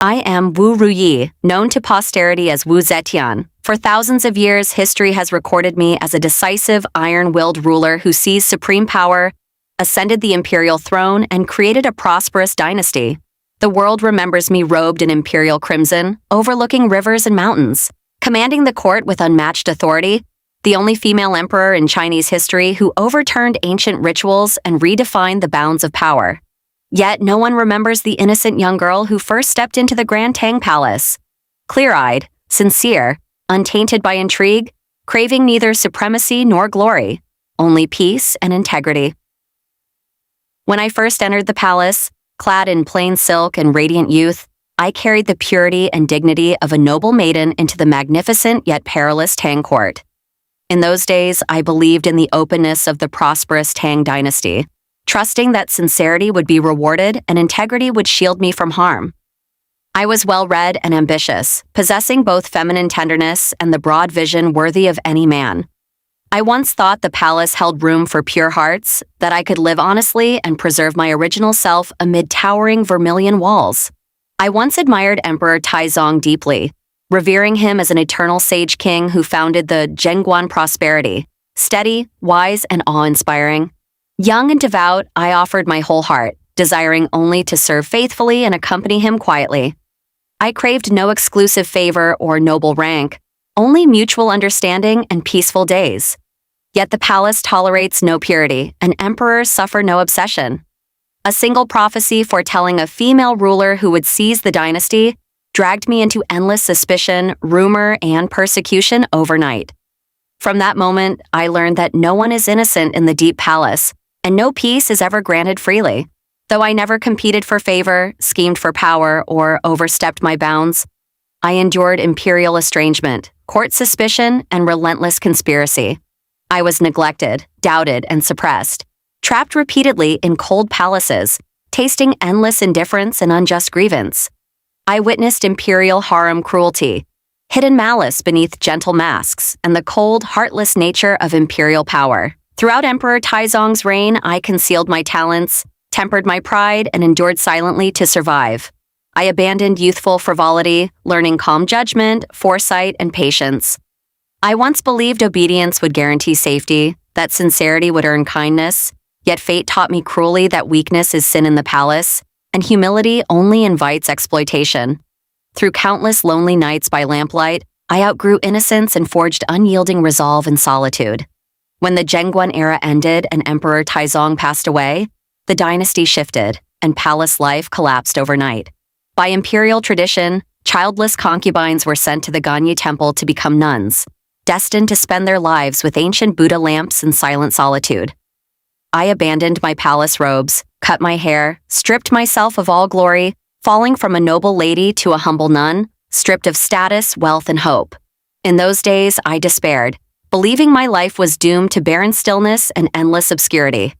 I am Wu Ruyi, known to posterity as Wu Zetian. For thousands of years, history has recorded me as a decisive, iron-willed ruler who seized supreme power, ascended the imperial throne, and created a prosperous dynasty. The world remembers me robed in imperial crimson, overlooking rivers and mountains, commanding the court with unmatched authority, the only female emperor in Chinese history who overturned ancient rituals and redefined the bounds of power. Yet no one remembers the innocent young girl who first stepped into the Grand Tang Palace. Clear-eyed, sincere, untainted by intrigue, craving neither supremacy nor glory, only peace and integrity. When I first entered the palace, clad in plain silk and radiant youth, I carried the purity and dignity of a noble maiden into the magnificent yet perilous Tang court. In those days, I believed in the openness of the prosperous Tang dynasty, trusting that sincerity would be rewarded and integrity would shield me from harm. I was well-read and ambitious, possessing both feminine tenderness and the broad vision worthy of any man. I once thought the palace held room for pure hearts, that I could live honestly and preserve my original self amid towering vermilion walls. I once admired Emperor Taizong deeply, revering him as an eternal sage king who founded the Zhenguan prosperity, steady, wise, and awe-inspiring. Young and devout, I offered my whole heart, desiring only to serve faithfully and accompany him quietly. I craved no exclusive favor or noble rank, only mutual understanding and peaceful days. Yet the palace tolerates no purity, and emperors suffer no obsession. A single prophecy foretelling a female ruler who would seize the dynasty dragged me into endless suspicion, rumor, and persecution overnight. From that moment, I learned that no one is innocent in the deep palace, and no peace is ever granted freely. Though I never competed for favor, schemed for power, or overstepped my bounds, I endured imperial estrangement, court suspicion, and relentless conspiracy. I was neglected, doubted, and suppressed, trapped repeatedly in cold palaces, tasting endless indifference and unjust grievance. I witnessed imperial harem cruelty, hidden malice beneath gentle masks, and the cold, heartless nature of imperial power. Throughout Emperor Taizong's reign, I concealed my talents, tempered my pride, and endured silently to survive. I abandoned youthful frivolity, learning calm judgment, foresight, and patience. I once believed obedience would guarantee safety, that sincerity would earn kindness, yet fate taught me cruelly that weakness is sin in the palace, and humility only invites exploitation. Through countless lonely nights by lamplight, I outgrew innocence and forged unyielding resolve in solitude. When the Zhenguan era ended and Emperor Taizong passed away, the dynasty shifted, and palace life collapsed overnight. By imperial tradition, childless concubines were sent to the Ganyi temple to become nuns, destined to spend their lives with ancient Buddha lamps in silent solitude. I abandoned my palace robes, cut my hair, stripped myself of all glory, falling from a noble lady to a humble nun, stripped of status, wealth, and hope. In those days, I despaired, believing my life was doomed to barren stillness and endless obscurity.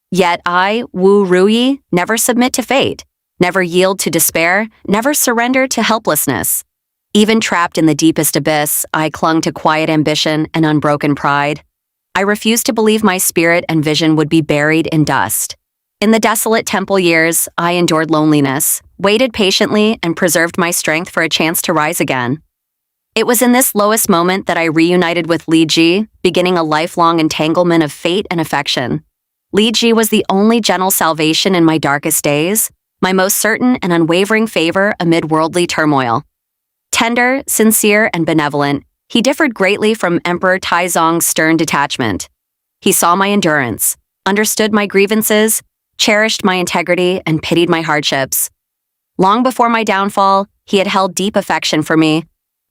Yet I, Wu Ruyi, never submit to fate, never yield to despair, never surrender to helplessness. Even trapped in the deepest abyss, I clung to quiet ambition and unbroken pride. I refused to believe my spirit and vision would be buried in dust. In the desolate temple years, I endured loneliness, waited patiently, and preserved my strength for a chance to rise again. It was in this lowest moment that I reunited with Li Ji, beginning a lifelong entanglement of fate and affection. Li Ji was the only gentle salvation in my darkest days, my most certain and unwavering favor amid worldly turmoil. Tender, sincere, and benevolent, he differed greatly from Emperor Taizong's stern detachment. He saw my endurance, understood my grievances, cherished my integrity, and pitied my hardships. Long before my downfall, he had held deep affection for me,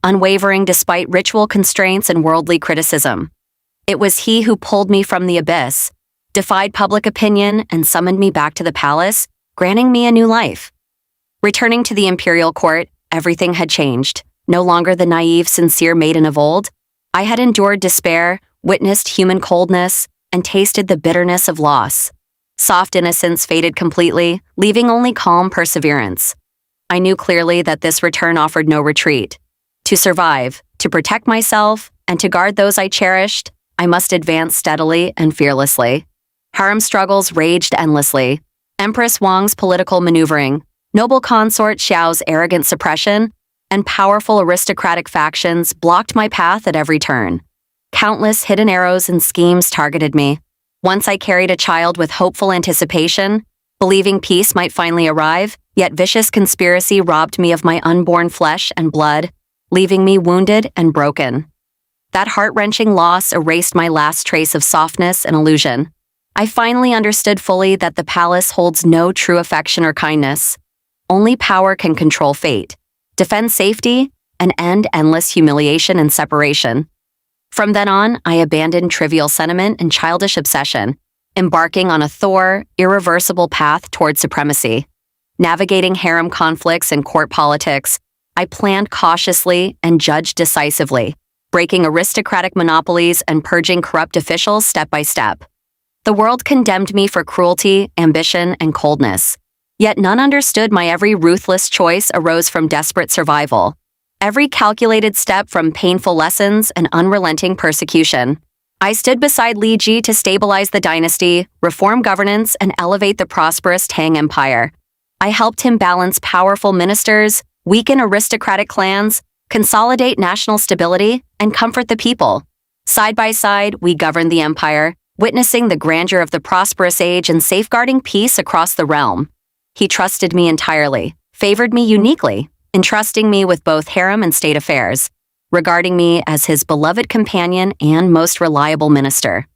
unwavering despite ritual constraints and worldly criticism. It was he who pulled me from the abyss, defied public opinion, and summoned me back to the palace, granting me a new life. Returning to the imperial court, everything had changed. No longer the naive, sincere maiden of old, I had endured despair, witnessed human coldness, and tasted the bitterness of loss. Soft innocence faded completely, leaving only calm perseverance. I knew clearly that this return offered no retreat. To survive, to protect myself, and to guard those I cherished, I must advance steadily and fearlessly. Harem struggles raged endlessly. Empress Wang's political maneuvering, Noble consort Xiao's arrogant suppression, and powerful aristocratic factions blocked my path at every turn. Countless hidden arrows and schemes targeted me. Once I carried a child with hopeful anticipation, believing peace might finally arrive, yet vicious conspiracy robbed me of my unborn flesh and blood, leaving me wounded and broken. That heart-wrenching loss erased my last trace of softness and illusion. I finally understood fully that the palace holds no true affection or kindness. Only power can control fate, defend safety, and end endless humiliation and separation. From then on, I abandoned trivial sentiment and childish obsession, embarking on a irreversible path toward supremacy. Navigating harem conflicts and court politics, I planned cautiously and judged decisively, breaking aristocratic monopolies and purging corrupt officials step by step. The world condemned me for cruelty, ambition, and coldness. Yet none understood my every ruthless choice arose from desperate survival. Every calculated step from painful lessons and unrelenting persecution. I stood beside Li Ji to stabilize the dynasty, reform governance, and elevate the prosperous Tang Empire. I helped him balance powerful ministers, weaken aristocratic clans, consolidate national stability, and comfort the people. Side by side, we governed the empire, witnessing the grandeur of the prosperous age and safeguarding peace across the realm. He trusted me entirely, favored me uniquely, entrusting me with both harem and state affairs, regarding me as his beloved companion and most reliable minister.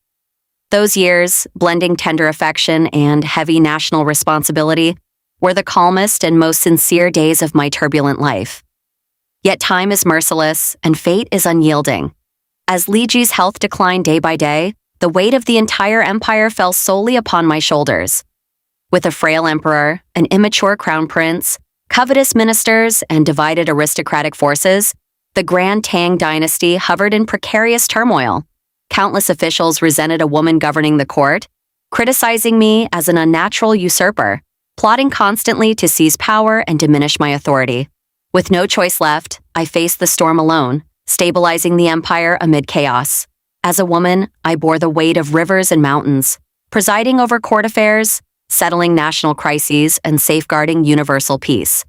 Those years, blending tender affection and heavy national responsibility, were the calmest and most sincere days of my turbulent life. Yet time is merciless and fate is unyielding. As Li Ji's health declined day by day, the weight of the entire empire fell solely upon my shoulders. With a frail emperor, an immature crown prince, covetous ministers, and divided aristocratic forces, the Grand Tang dynasty hovered in precarious turmoil. Countless officials resented a woman governing the court, criticizing me as an unnatural usurper, plotting constantly to seize power and diminish my authority. With no choice left, I faced the storm alone, stabilizing the empire amid chaos. As a woman, I bore the weight of rivers and mountains, presiding over court affairs, settling national crises, and safeguarding universal peace.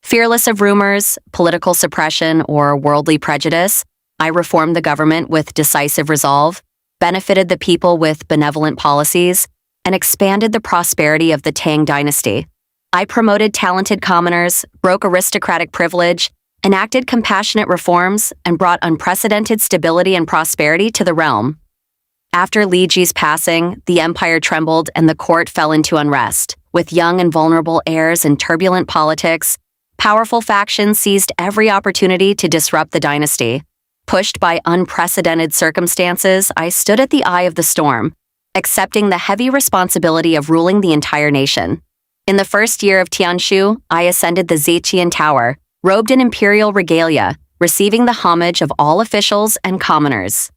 Fearless of rumors, political suppression, or worldly prejudice, I reformed the government with decisive resolve, benefited the people with benevolent policies, and expanded the prosperity of the Tang dynasty. I promoted talented commoners, broke aristocratic privilege, enacted compassionate reforms, and brought unprecedented stability and prosperity to the realm. After Li Ji's passing, the empire trembled and the court fell into unrest. With young and vulnerable heirs and turbulent politics, powerful factions seized every opportunity to disrupt the dynasty. Pushed by unprecedented circumstances, I stood at the eye of the storm, accepting the heavy responsibility of ruling the entire nation. In the first year of Tianshu, I ascended the Zetian Tower, robed in imperial regalia, receiving the homage of all officials and commoners.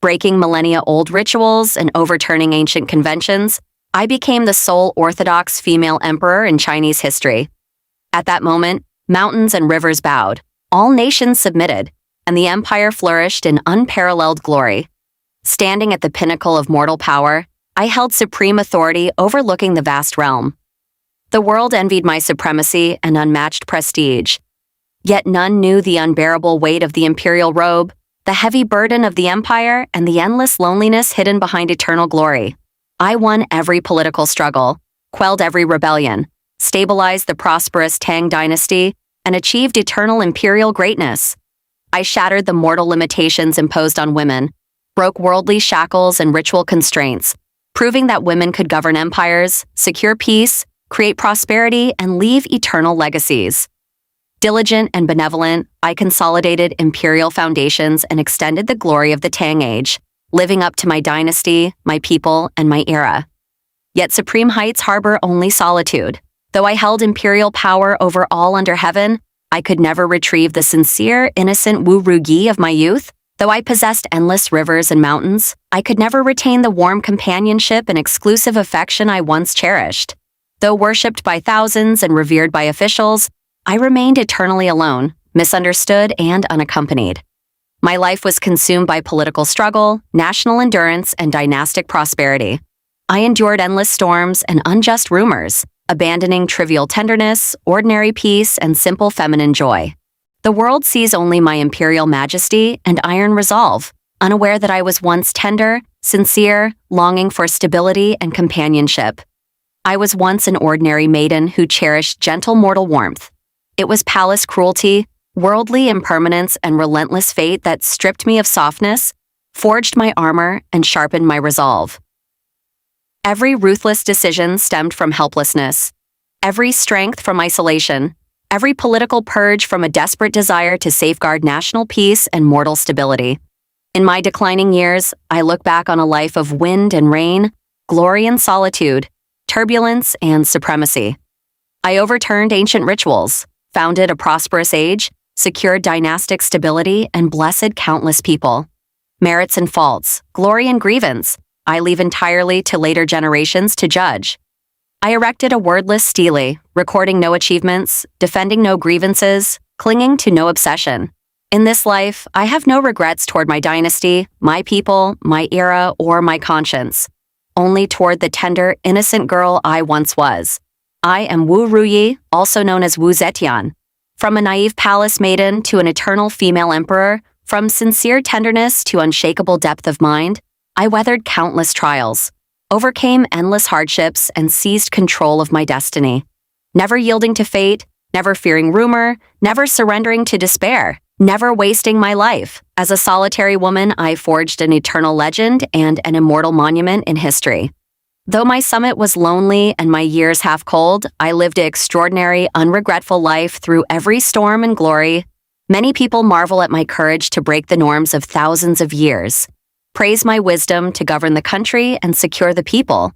Breaking millennia-old rituals and overturning ancient conventions, I became the sole orthodox female emperor in Chinese history. At that moment, mountains and rivers bowed, all nations submitted, and the empire flourished in unparalleled glory. Standing at the pinnacle of mortal power, I held supreme authority overlooking the vast realm. The world envied my supremacy and unmatched prestige. Yet none knew the unbearable weight of the imperial robe, the heavy burden of the empire, and the endless loneliness hidden behind eternal glory. I won every political struggle, quelled every rebellion, stabilized the prosperous Tang dynasty, and achieved eternal imperial greatness. I shattered the mortal limitations imposed on women, broke worldly shackles and ritual constraints, proving that women could govern empires, secure peace, create prosperity, and leave eternal legacies. Diligent and benevolent, I consolidated imperial foundations and extended the glory of the Tang Age, living up to my dynasty, my people, and my era. Yet supreme heights harbor only solitude. Though I held imperial power over all under heaven, I could never retrieve the sincere, innocent Ruyi of my youth. Though I possessed endless rivers and mountains, I could never retain the warm companionship and exclusive affection I once cherished. Though worshipped by thousands and revered by officials, I remained eternally alone, misunderstood and unaccompanied. My life was consumed by political struggle, national endurance, and dynastic prosperity. I endured endless storms and unjust rumors, abandoning trivial tenderness, ordinary peace, and simple feminine joy. The world sees only my imperial majesty and iron resolve, unaware that I was once tender, sincere, longing for stability and companionship. I was once an ordinary maiden who cherished gentle mortal warmth. It was palace cruelty, worldly impermanence, and relentless fate that stripped me of softness, forged my armor, and sharpened my resolve. Every ruthless decision stemmed from helplessness, every strength from isolation, every political purge from a desperate desire to safeguard national peace and mortal stability. In my declining years, I look back on a life of wind and rain, glory and solitude, turbulence and supremacy. I overturned ancient rituals, founded a prosperous age, secured dynastic stability, and blessed countless people. Merits and faults, glory and grievance, I leave entirely to later generations to judge. I erected a wordless stele, recording no achievements, defending no grievances, clinging to no obsession. In this life, I have no regrets toward my dynasty, my people, my era, or my conscience. Only toward the tender, innocent girl I once was. I am Wu Ruyi, also known as Wu Zetian. From a naive palace maiden to an eternal female emperor, from sincere tenderness to unshakable depth of mind, I weathered countless trials, overcame endless hardships, and seized control of my destiny. Never yielding to fate, never fearing rumor, never surrendering to despair, never wasting my life. As a solitary woman, I forged an eternal legend and an immortal monument in history. Though my summit was lonely and my years half cold, I lived an extraordinary, unregretful life through every storm and glory. Many people marvel at my courage to break the norms of thousands of years, praise my wisdom to govern the country and secure the people,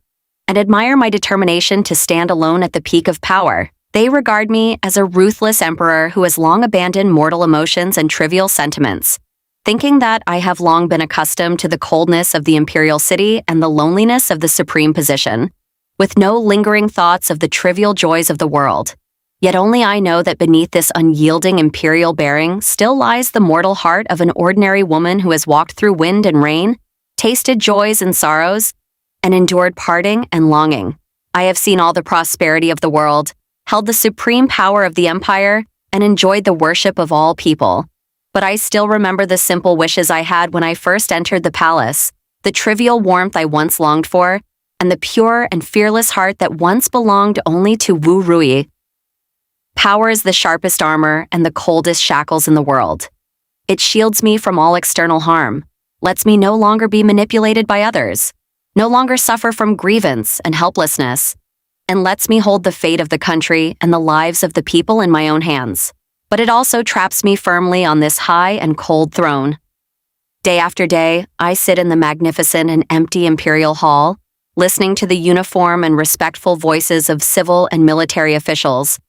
and admire my determination to stand alone at the peak of power. They regard me as a ruthless emperor who has long abandoned mortal emotions and trivial sentiments, thinking that I have long been accustomed to the coldness of the imperial city and the loneliness of the supreme position, with no lingering thoughts of the trivial joys of the world. Yet only I know that beneath this unyielding imperial bearing still lies the mortal heart of an ordinary woman who has walked through wind and rain, tasted joys and sorrows, and endured parting and longing. I have seen all the prosperity of the world, held the supreme power of the empire, and enjoyed the worship of all people. But I still remember the simple wishes I had when I first entered the palace, the trivial warmth I once longed for, and the pure and fearless heart that once belonged only to Wu Ruyi. Power is the sharpest armor and the coldest shackles in the world. It shields me from all external harm, lets me no longer be manipulated by others, no longer suffer from grievance and helplessness, and lets me hold the fate of the country and the lives of the people in my own hands. But it also traps me firmly on this high and cold throne. Day after day, I sit in the magnificent and empty imperial hall, listening to the uniform and respectful voices of civil and military officials,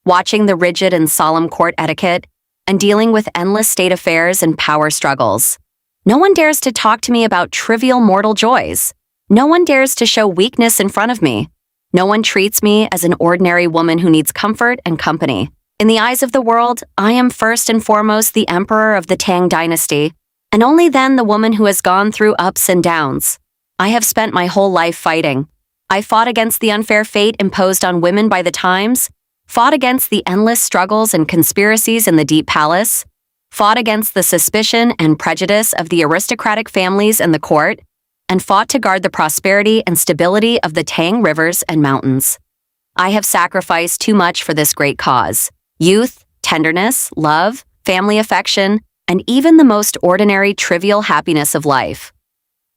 watching the rigid and solemn court etiquette, and dealing with endless state affairs and power struggles. No one dares to talk to me about trivial mortal joys. No one dares to show weakness in front of me. No one treats me as an ordinary woman who needs comfort and company. In the eyes of the world, I am first and foremost the emperor of the Tang dynasty, and only then the woman who has gone through ups and downs. I have spent my whole life fighting. I fought against the unfair fate imposed on women by the times, fought against the endless struggles and conspiracies in the Deep Palace, fought against the suspicion and prejudice of the aristocratic families in the court, and fought to guard the prosperity and stability of the Tang rivers and mountains. I have sacrificed too much for this great cause. Youth, tenderness, love, family affection, and even the most ordinary trivial happiness of life.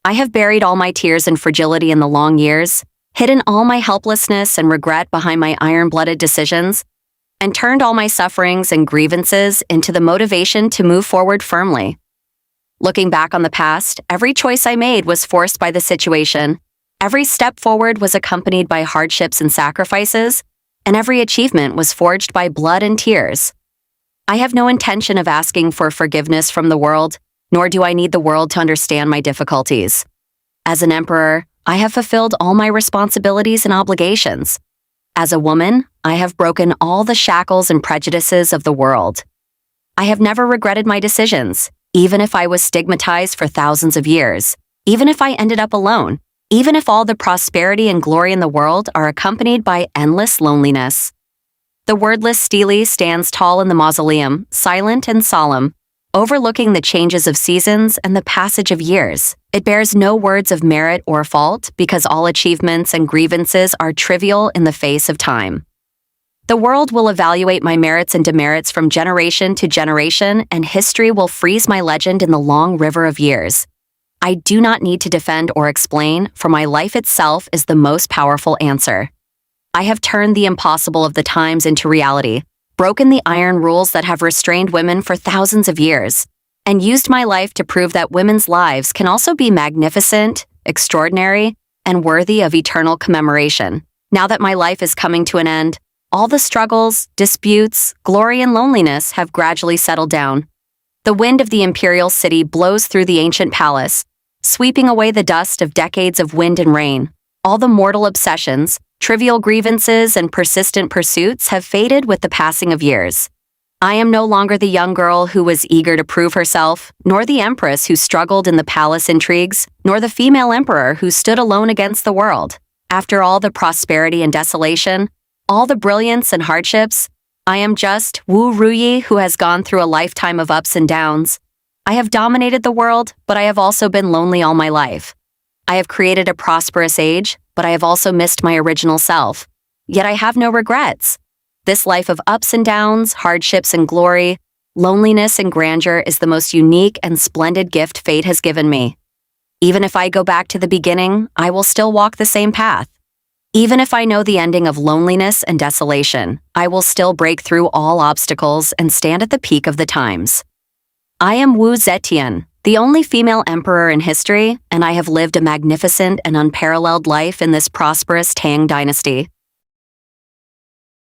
I have buried all my tears and fragility in the long years, hidden all my helplessness and regret behind my iron-blooded decisions, and turned all my sufferings and grievances into the motivation to move forward firmly. Looking back on the past, every choice I made was forced by the situation, every step forward was accompanied by hardships and sacrifices, and every achievement was forged by blood and tears. I have no intention of asking for forgiveness from the world, nor do I need the world to understand my difficulties. As an emperor, I have fulfilled all my responsibilities and obligations. As a woman, I have broken all the shackles and prejudices of the world. I have never regretted my decisions, even if I was stigmatized for thousands of years, even if I ended up alone, even if all the prosperity and glory in the world are accompanied by endless loneliness. The wordless stele stands tall in the mausoleum, silent and solemn, overlooking the changes of seasons and the passage of years. It bears no words of merit or fault because all achievements and grievances are trivial in the face of time. The world will evaluate my merits and demerits from generation to generation, and history will freeze my legend in the long river of years. I do not need to defend or explain, for my life itself is the most powerful answer. I have turned the impossible of the times into reality, broken the iron rules that have restrained women for thousands of years, and used my life to prove that women's lives can also be magnificent, extraordinary, and worthy of eternal commemoration. Now that my life is coming to an end, all the struggles, disputes, glory, and loneliness have gradually settled down. The wind of the imperial city blows through the ancient palace, sweeping away the dust of decades of wind and rain. All the mortal obsessions, trivial grievances, and persistent pursuits have faded with the passing of years. I am no longer the young girl who was eager to prove herself, nor the empress who struggled in the palace intrigues, nor the female emperor who stood alone against the world. After all the prosperity and desolation, all the brilliance and hardships, I am just Ruyi who has gone through a lifetime of ups and downs. I have dominated the world, but I have also been lonely all my life. I have created a prosperous age, but I have also missed my original self. Yet I have no regrets. This life of ups and downs, hardships and glory, loneliness and grandeur is the most unique and splendid gift fate has given me. Even if I go back to the beginning, I will still walk the same path. Even if I know the ending of loneliness and desolation, I will still break through all obstacles and stand at the peak of the times. I am Wu Zetian, the only female emperor in history, and I have lived a magnificent and unparalleled life in this prosperous Tang dynasty.